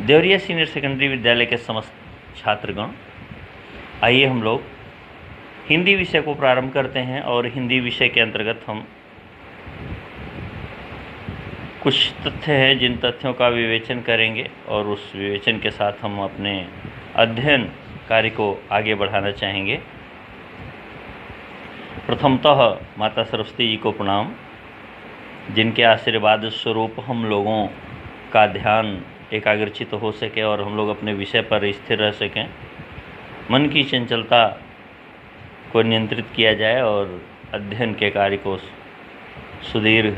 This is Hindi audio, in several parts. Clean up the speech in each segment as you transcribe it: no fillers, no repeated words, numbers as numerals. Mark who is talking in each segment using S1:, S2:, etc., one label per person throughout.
S1: देवरिया सीनियर सेकेंडरी विद्यालय के समस्त छात्रगण, आइए हम लोग हिंदी विषय को प्रारंभ करते हैं। और हिंदी विषय के अंतर्गत हम कुछ तथ्य हैं जिन तथ्यों का विवेचन करेंगे और उस विवेचन के साथ हम अपने अध्ययन कार्य को आगे बढ़ाना चाहेंगे। प्रथमतः माता सरस्वती जी को प्रणाम, जिनके आशीर्वाद स्वरूप हम लोगों का ध्यान एकाग्रचित हो सके और हम लोग अपने विषय पर स्थिर रह सकें। मन की चंचलता को नियंत्रित किया जाए और अध्ययन के कार्य को सुदीर्घ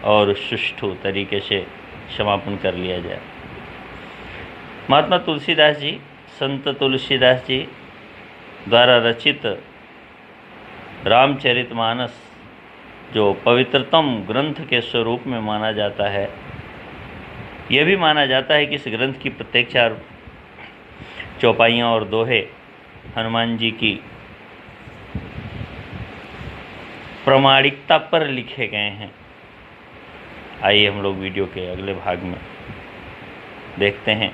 S1: और सुष्ठु तरीके से समापन कर लिया जाए। महात्मा तुलसीदास जी, संत तुलसीदास जी द्वारा रचित रामचरितमानस जो पवित्रतम ग्रंथ के स्वरूप में माना जाता है, यह भी माना जाता है कि इस ग्रंथ की प्रत्येक 4 चौपाइयाँ और दोहे हनुमान जी की प्रामाणिकता पर लिखे गए हैं। आइए हम लोग वीडियो के अगले भाग में देखते हैं।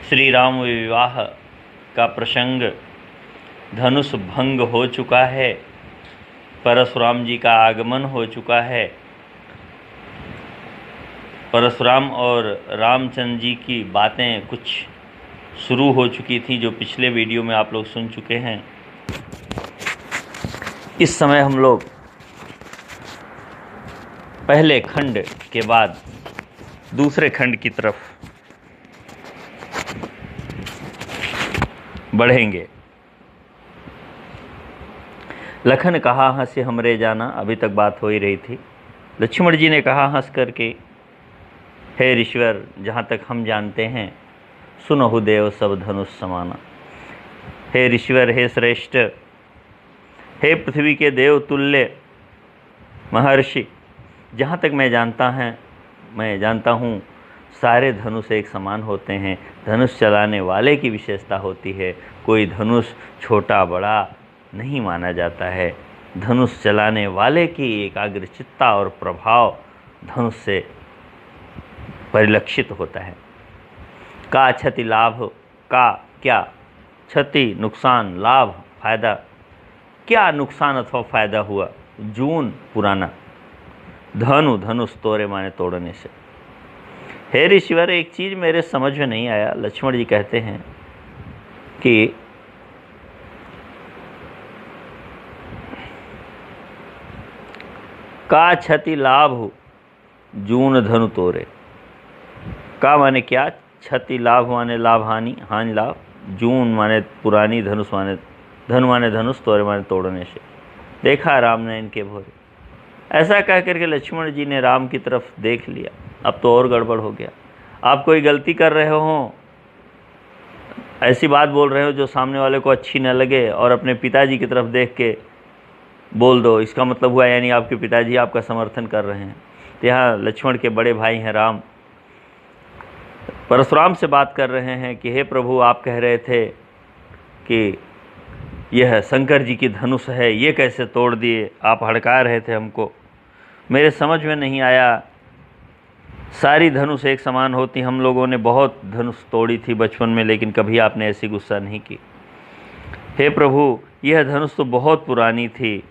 S1: श्री राम विवाह का प्रसंग धनुष भंग हो चुका है, परशुराम जी का आगमन हो चुका है। परशुराम और रामचंद्र जी की बातें कुछ शुरू हो चुकी थी, जो पिछले वीडियो में आप लोग सुन चुके हैं। इस समय हम लोग पहले खंड के बाद दूसरे खंड की तरफ बढ़ेंगे। लखन कहा हंसे हमरे जाना, अभी तक बात हो ही रही थी। लक्ष्मण जी ने कहा हंस करके, हे ऋषवर, जहाँ तक हम जानते हैं, सुनहु देव सब धनुष समाना। हे ऋषवर, हे श्रेष्ठ, हे पृथ्वी के देव तुल्य महर्षि, जहाँ तक मैं जानता हूँ सारे धनुष एक समान होते हैं। धनुष चलाने वाले की विशेषता होती है, कोई धनुष छोटा बड़ा नहीं माना जाता है। धनुष चलाने वाले की एकाग्रचित्ता और प्रभाव धनुष से परिलक्षित होता है। का क्षति लाभ, का क्या क्षति नुकसान, लाभ फायदा, क्या नुकसान अथवा फायदा हुआ। जून पुराना, धनुष तोड़े माने तोड़ने से। हे ऋषिवर, एक चीज़ मेरे समझ में नहीं आया। लक्ष्मण जी कहते हैं कि का क्षति लाभ जून धनु तोरे। का माने क्या, क्षति लाभ माने लाभ हानि, हानि लाभ, जून माने पुरानी, धनुष माने धनु माने धनुष, तोरे माने तोड़ने से। देखा राम ने इनके भोरे। ऐसा कह करके लक्ष्मण जी ने राम की तरफ देख लिया। अब तो और गड़बड़ हो गया। आप कोई गलती कर रहे हो, ऐसी बात बोल रहे हो जो सामने वाले को अच्छी न लगे और अपने पिताजी की तरफ देख के बोल दो, इसका मतलब हुआ यानी आपके पिताजी आपका समर्थन कर रहे हैं। तो यहाँ लक्ष्मण के बड़े भाई हैं राम, परशुराम से बात कर रहे हैं कि हे प्रभु, आप कह रहे थे कि यह शंकर जी की धनुष है, ये कैसे तोड़ दिए। आप हड़का रहे थे हमको, मेरे समझ में नहीं आया। सारी धनुष एक समान होती, हम लोगों ने बहुत धनुष तोड़ी थी बचपन में, लेकिन कभी आपने ऐसी गुस्सा नहीं की। हे प्रभु, यह धनुष तो बहुत पुरानी थी,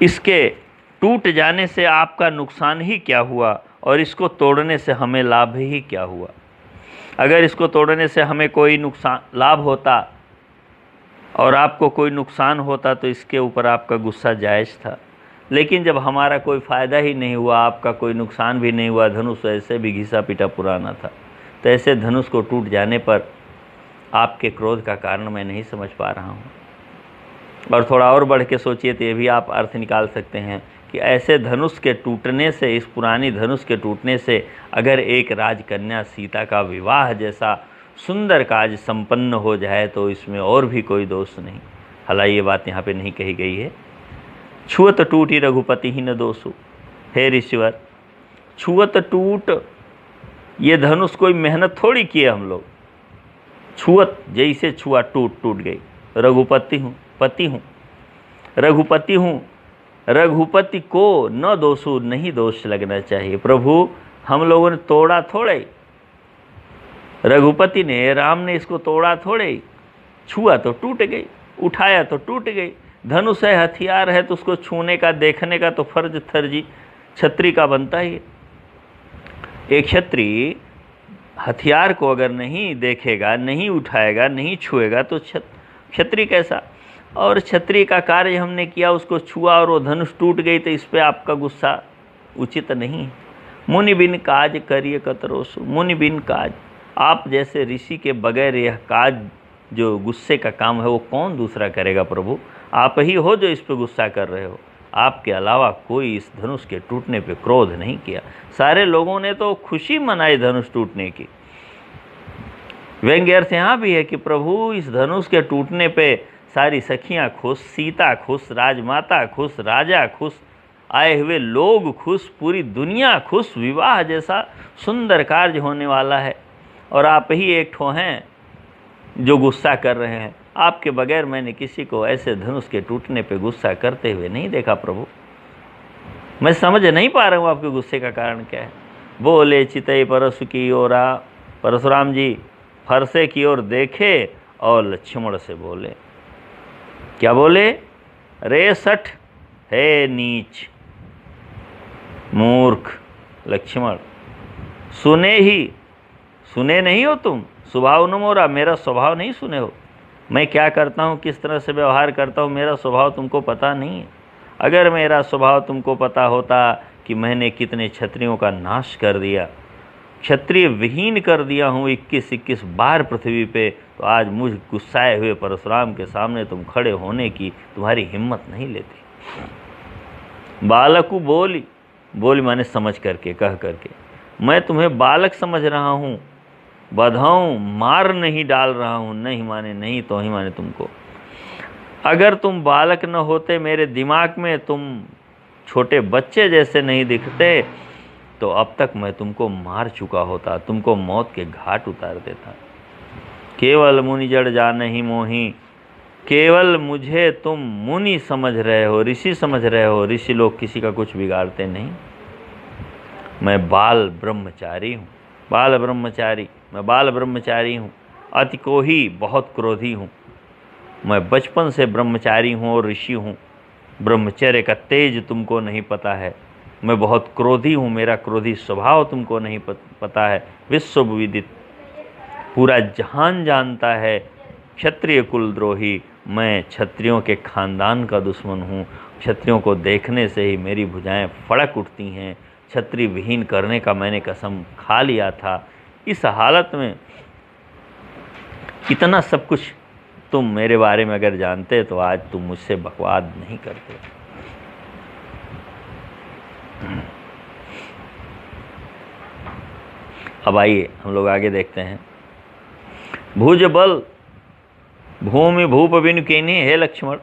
S1: इसके टूट जाने से आपका नुकसान ही क्या हुआ और इसको तोड़ने से हमें लाभ ही क्या हुआ। अगर इसको तोड़ने से हमें कोई नुकसान लाभ होता और आपको कोई नुकसान होता तो इसके ऊपर आपका गुस्सा जायज़ था। लेकिन जब हमारा कोई फ़ायदा ही नहीं हुआ, आपका कोई नुकसान भी नहीं हुआ, धनुष ऐसे भी घिसा पिटा पुराना था, तो ऐसे धनुष को टूट जाने पर आपके क्रोध का कारण मैं नहीं समझ पा रहा हूँ। और थोड़ा और बढ़ के सोचिए तो ये भी आप अर्थ निकाल सकते हैं कि ऐसे धनुष के टूटने से, इस पुरानी धनुष के टूटने से अगर एक राजकन्या सीता का विवाह जैसा सुंदर काज संपन्न हो जाए तो इसमें और भी कोई दोष नहीं। हालांकि ये बात यहाँ पे नहीं कही गई है। छुअत टूटी रघुपति ही न दोषु। हे ऋषिवर, छुअत टूट, ये धनुष कोई मेहनत थोड़ी किए हम लोग। छुअत जैसे छुआ टूट गई। रघुपति हूँ, पति हूँ, रघुपति हूँ, रघुपति को न दोषु, नहीं दोष लगना चाहिए। प्रभु, हम लोगों ने तोड़ा थोड़े ही, रघुपति ने, राम ने इसको तोड़ा थोड़े ही, छुआ तो टूट गई, उठाया तो टूट गई। धनुष है, हथियार है, तो उसको छूने का, देखने का तो फर्ज क्षत्रिय का बनता ही है। एक क्षत्रिय हथियार को अगर नहीं देखेगा, नहीं उठाएगा, नहीं छुएगा तो क्षत्रिय कैसा? और क्षत्रिय का कार्य हमने किया, उसको छुआ और वो धनुष टूट गई, तो इस पे आपका गुस्सा उचित नहीं है। मुनि बिन काज करिए कतरोसु, मुनि बिन काज, आप जैसे ऋषि के बगैर यह काज जो गुस्से का काम है वो कौन दूसरा करेगा प्रभु? आप ही हो जो इस पे गुस्सा कर रहे हो। आपके अलावा कोई इस धनुष के टूटने पे क्रोध नहीं किया। सारे लोगों ने तो खुशी मनाई धनुष टूटने की। व्यंग्य अर्थ यहाँ भी है कि प्रभु इस धनुष के टूटने पे सारी सखियाँ खुश, सीता खुश, राजमाता खुश, राजा खुश, आए हुए लोग खुश, पूरी दुनिया खुश, विवाह जैसा सुंदर कार्य होने वाला है। और आप ही एक ठो हैं जो गुस्सा कर रहे हैं। आपके बगैर मैंने किसी को ऐसे धनुष के टूटने पे गुस्सा करते हुए नहीं देखा प्रभु। मैं समझ नहीं पा रहा हूँ आपके गुस्से का कारण क्या है। बोले चितई परशु की ओरा, परशुराम जी फरसे की ओर देखे और लक्ष्मण से बोले, क्या बोले? रे सठ है नीच मूर्ख लक्ष्मण, सुने नहीं हो तुम? स्वभाव न मोरा, मेरा स्वभाव नहीं सुने हो। मैं क्या करता हूँ, किस तरह से व्यवहार करता हूँ, मेरा स्वभाव तुमको पता नहीं है। अगर मेरा स्वभाव तुमको पता होता कि मैंने कितने क्षत्रियों का नाश कर दिया, क्षत्रिय विहीन कर दिया हूँ 21 बार पृथ्वी पे, तो आज मुझ गुस्साए हुए परशुराम के सामने तुम खड़े होने की तुम्हारी हिम्मत नहीं लेती। बालकू बोली माने समझ करके, कह करके, मैं तुम्हें बालक समझ रहा हूँ, बधाऊं, मार नहीं डाल रहा हूँ। नहीं माने नहीं, तो ही माने तुमको। अगर तुम बालक न होते, मेरे दिमाग में तुम छोटे बच्चे जैसे नहीं दिखते, तो अब तक मैं तुमको मार चुका होता, तुमको मौत के घाट उतार देता। केवल मुनि जड़ जाने ही मोही, केवल मुझे तुम मुनि समझ रहे हो, ऋषि समझ रहे हो। ऋषि लोग किसी का कुछ बिगाड़ते नहीं। मैं बाल ब्रह्मचारी हूँ, मैं बाल ब्रह्मचारी हूँ, अति को ही बहुत क्रोधी हूँ। मैं बचपन से ब्रह्मचारी हूँ और ऋषि हूँ। ब्रह्मचर्य का तेज तुमको नहीं पता है। मैं बहुत क्रोधी हूँ, मेरा क्रोधी स्वभाव तुमको नहीं पता है। विश्व विदित, पूरा जहान जानता है, क्षत्रिय कुलद्रोही, मैं क्षत्रियों के खानदान का दुश्मन हूँ। क्षत्रियों को देखने से ही मेरी भुजाएं फड़क उठती हैं। क्षत्रिय विहीन करने का मैंने कसम खा लिया था। इस हालत में इतना सब कुछ तुम मेरे बारे में अगर जानते तो आज तुम मुझसे बकवाद नहीं करते। अब आइए हम लोग आगे देखते हैं। भुज बल भूमि भूप बिन कीन्ही, हे लक्ष्मण,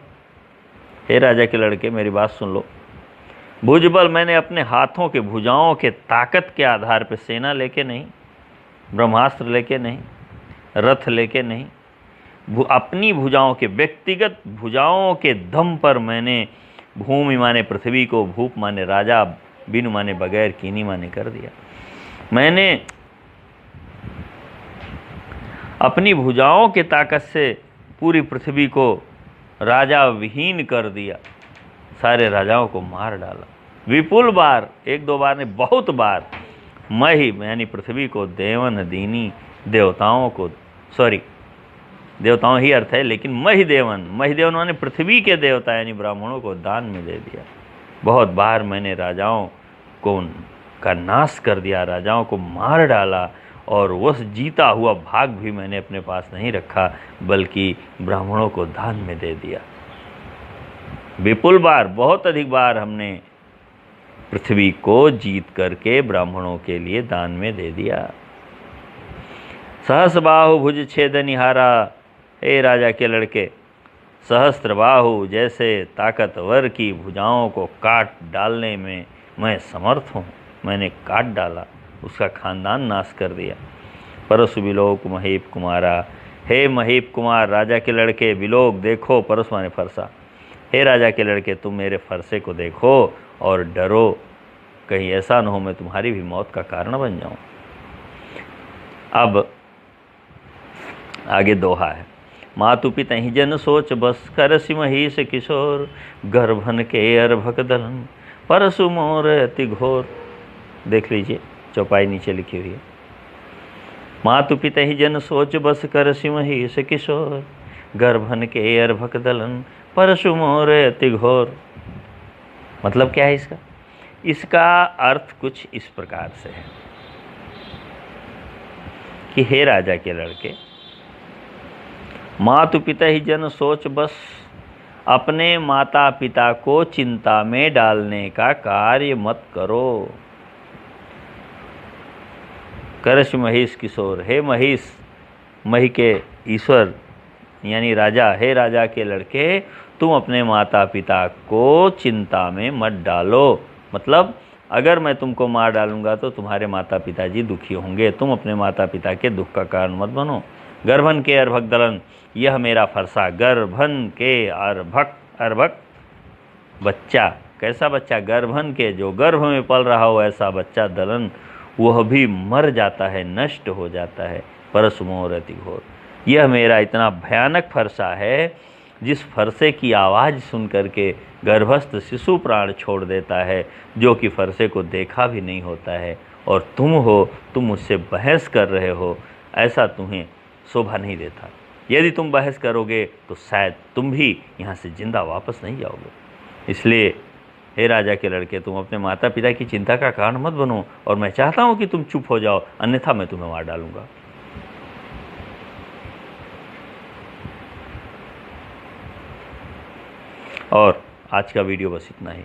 S1: हे राजा के लड़के, मेरी बात सुन लो। भुजबल, मैंने अपने हाथों के भुजाओं के ताकत के आधार पर, सेना लेके नहीं, ब्रह्मास्त्र लेके नहीं, रथ लेके नहीं, अपनी भुजाओं के, व्यक्तिगत भुजाओं के दम पर मैंने भूमि माने पृथ्वी को, भूप माने राजा, बिन माने बगैर, कीनी माने कर दिया। मैंने अपनी भुजाओं के ताकत से पूरी पृथ्वी को राजा विहीन कर दिया, सारे राजाओं को मार डाला। विपुल बार, एक दो बार ने, बहुत बार, मैं ही यानी पृथ्वी को, देवन दीनी, देवताओं को, देवताओं ही अर्थ है, लेकिन महिदेवन माने पृथ्वी के देवता यानी ब्राह्मणों को दान में दे दिया। बहुत बार मैंने राजाओं को का नाश कर दिया, राजाओं को मार डाला, और वह जीता हुआ भाग भी मैंने अपने पास नहीं रखा, बल्कि ब्राह्मणों को दान में दे दिया। विपुल बार, बहुत अधिक बार हमने पृथ्वी को जीत करके ब्राह्मणों के लिए दान में दे दिया। सहस्र बाहु भुज छेदनिहारा, हे राजा के लड़के, सहस्त्र बाहु जैसे ताकतवर की भुजाओं को काट डालने में मैं समर्थ हूँ। मैंने काट डाला, उसका खानदान नाश कर दिया। परशु विलोक महीप कुमारा, हे महीप कुमार, राजा के लड़के, विलोक देखो, परशु माने फरसा, हे राजा के लड़के, तुम मेरे फरसे को देखो और डरो। कहीं ऐसा न हो मैं तुम्हारी भी मौत का कारण बन जाऊं। अब आगे दोहा है। मातु पिता ही जन सोच बस कर सिमहीश किशोर, गर्भन के अर्भक दलन परसु मोर अति घोर। देख लीजिए चौपाई नीचे लिखी हुई है। मातु पिता ही जन सोच बस कर सिमहीश किशोर, गर्भन के अर्भक दलन परसु मोर अति घोर। मतलब क्या है इसका? इसका अर्थ कुछ इस प्रकार से है कि हे राजा के लड़के, मातु पिता ही जन सोच बस अपने माता पिता को चिंता में डालने का कार्य मत करो। करश महेश किशोर, हे महेश, मही के ईश्वर यानी राजा, हे राजा के लड़के, तुम अपने माता पिता को चिंता में मत डालो। मतलब अगर मैं तुमको मार डालूंगा तो तुम्हारे माता पिताजी दुखी होंगे, तुम अपने माता पिता के दुख का कारण मत बनो। गर्भन के अर्भक दलन, यह मेरा फरसा। गर्भन के अर्भक, अर्भक बच्चा, कैसा बच्चा? गर्भन के, जो गर्भ में पल रहा हो ऐसा बच्चा, दलन वह भी मर जाता है, नष्ट हो जाता है। परसुमोर अति घोर, यह मेरा इतना भयानक फरसा है जिस फरसे की आवाज़ सुन करके गर्भस्थ शिशु प्राण छोड़ देता है, जो कि फरसे को देखा भी नहीं होता है। और तुम हो, तुम मुझसे बहस कर रहे हो, ऐसा तुम्हें शोभा नहीं देता। यदि तुम बहस करोगे तो शायद तुम भी यहाँ से जिंदा वापस नहीं जाओगे। इसलिए हे राजा के लड़के, तुम अपने माता पिता की चिंता का कारण मत बनो, और मैं चाहता हूँ कि तुम चुप हो जाओ, अन्यथा मैं तुम्हें मार डालूंगा। और आज का वीडियो बस इतना ही।